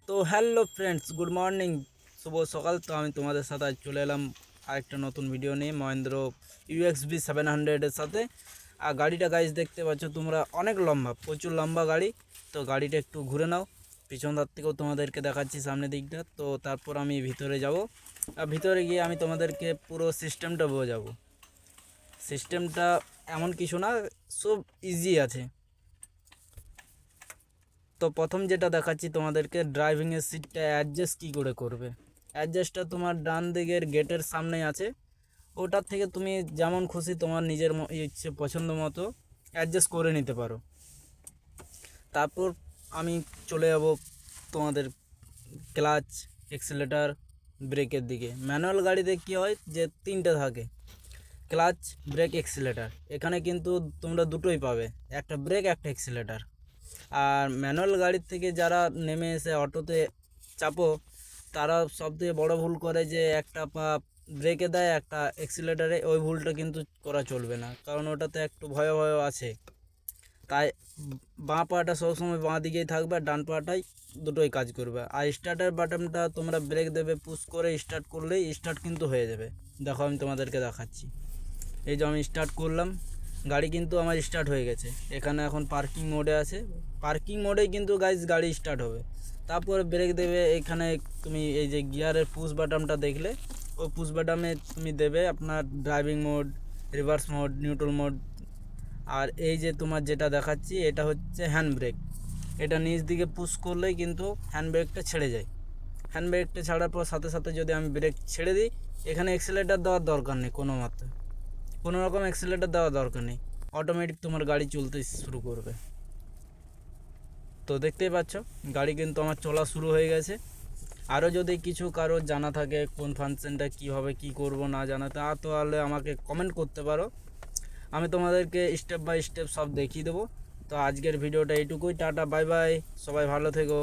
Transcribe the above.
তো hello friends, good morning, শুভ সকাল। তো আমি তোমাদের সাথে আজ চলে এলাম আরেকটা নতুন ভিডিও নিয়ে মহেন্দ্র UXB 700-এর সাথে। আর গাড়িটা গাইজ দেখতে পাচ্ছ তোমরা, অনেক লম্বা, প্রচুর লম্বা গাড়ি। তো গাড়িটা একটু ঘুরে নাও, পিছন ধার থেকেও তোমাদেরকে দেখাচ্ছি সামনের দিকটা। তো তারপর আমি ভিতরে যাব, আর ভিতরে গিয়ে আমি তোমাদেরকে পুরো সিস্টেমটা বোঝাবো। সিস্টেমটা এমন কিছু না, সব ইজি আছে। তো প্রথম যেটা দেখাচ্ছি তোমাদেরকে, ড্রাইভিংয়ের সিটটা অ্যাডজাস্ট কী করে করবে। অ্যাডজাস্টটা তোমার ডান দিকের গেটের সামনে আছে, ওটার থেকে তুমি যেমন খুশি তোমার নিজের ইচ্ছে পছন্দ মতো অ্যাডজাস্ট করে নিতে পারো। তারপর আমি চলে যাব তোমাদের ক্লাচ, এক্সিলেটার, ব্রেকের দিকে। ম্যানুয়াল গাড়িতে কী হয় যে তিনটে থাকে, ক্লাচ, ব্রেক, এক্সিলেটার। এখানে কিন্তু তোমরা দুটোই পাবে, একটা ব্রেক একটা এক্সিলেটার। আর ম্যানুয়াল গাড়ির থেকে যারা নেমে এসে অটোতে চাপো, তারা সবথেকে বড় ভুল করে যে একটা পা ব্রেকে দেয় একটা এক্সিলেটারে। ওই ভুলটা কিন্তু করা চলবে না, কারণ ওটাতে একটু ভয় ভয় আছে। তাই বাঁ পাটা সবসময় বাঁ দিকেই থাকবে, আর ডান পাটাই দুটোই কাজ করবে। আর স্টার্টের বাটনটা তোমরা ব্রেক দেবে, পুশ করে স্টার্ট করলেই স্টার্ট কিন্তু হয়ে যাবে। দেখো আমি তোমাদেরকে দেখাচ্ছি। এই যে আমি স্টার্ট করলাম, গাড়ি কিন্তু আমার স্টার্ট হয়ে গেছে। এখানে এখন পার্কিং মোডে আছে, পার্কিং মোডেই কিন্তু গাড়ি স্টার্ট হবে। তারপরে ব্রেক দেবে। এখানে তুমি এই যে গিয়ারের পুশ বাটনটা দেখলে, ওই পুশ বাটনে তুমি দেবে আপনার driving mode, reverse mode, neutral mode. আর এই যে তোমার যেটা দেখাচ্ছি, এটা হচ্ছে হ্যান্ড ব্রেক। এটা নিচ দিকে পুশ করলেই কিন্তু হ্যান্ড ব্রেকটা ছেড়ে যায়। হ্যান্ড ব্রেকটা ছাড়ার পর সাথে সাথে যদি আমি ব্রেক ছেড়ে দিই, এখানে এক্সেলেটার দেওয়ার দরকার নেই, কোনো রকম অ্যাক্সিলেটার দেওয়া দরকার নেই, অটোমেটিক তোমার গাড়ি চলতে শুরু করবে। তো দেখতেই পাচ্ছ গাড়ি কিন্তু আমার চলা শুরু হয়ে গেছে। আরও যদি কিছু কারো জানা থাকে কোন ফাংশনটা কীভাবে কী করব না জানা, তাহলে আমাকে কমেন্ট করতে পারো, আমি তোমাদেরকে স্টেপ বাই স্টেপ সব দেখিয়ে দেবো। তো আজকের ভিডিওটা এইটুকুই, টাটা, বাই বাই, সবাই ভালো থেকো।